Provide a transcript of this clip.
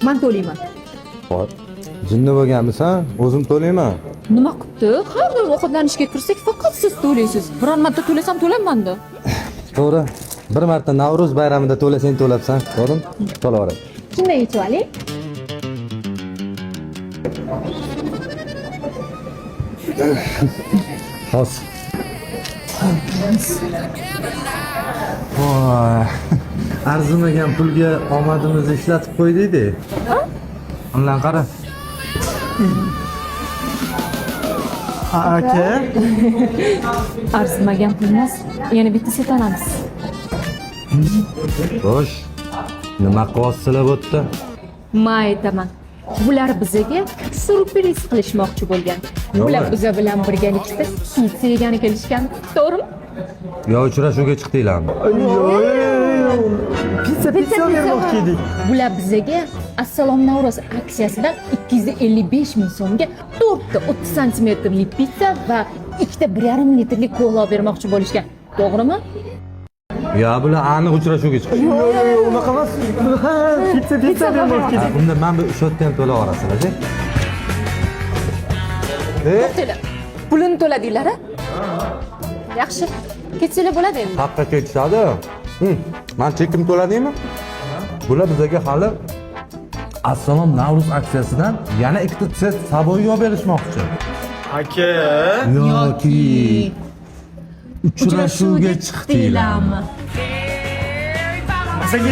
Men to'layman. Hop. Jinni bo'lganmisan? O'zim to'layman. Nima qilibdi? Har doim ovqatlanishga kirsak, faqat siz to'laysiz. Biron marta to'lasam to'layman-da. To'g'ri. Bir marta Navro'z bayramida to'lasang to'labsan. To'g'rimi? To'laver. Shunday yechib oling. Hos. Voy. Arzimagan pulga omadimizni ishlatib qo'ydik-da. Undan qara. Aka, Arzimagan pulmas, yana bitta set olamiz. Xo'sh. Nima qilyapsizlar bu yerda? Men aytaman. Bular bizga syurpriz qilishmoqchi bo'lgan. Bular biz bilan birgalikda pizza yegani kelishgan. To'g'rimi? Yo uchrashuvga chiqdinglarmi? pizza bermoqchi edik. Bular bizga Assalom Navro'z aksiyasidan 255 ming so'mga 4 ta 30 santimetrli pizza va 2 ta 1,5 litrli kola bermoqchi bo'lishgan. To'g'rimi? Ya bular aniq uchrashuvga chiqdi. Yo'q, unaqa emas. Pizza bermoqchi edik. Bunda men bu shotni ham to'lab olasizlar-chi? To'xtanglar. Pulini to'ladinglar-a? Yaxshi. Ketsanglar bo'ladi endi. Haqqa ketishadi. Men chekim to'ladingmi? Bular bizga hali Assalom Navro'z aksiyasidan yana ikkita set saboyo berishmoqchi. Aka, Yoki uchrashuvga chiqdinglarmi? bizga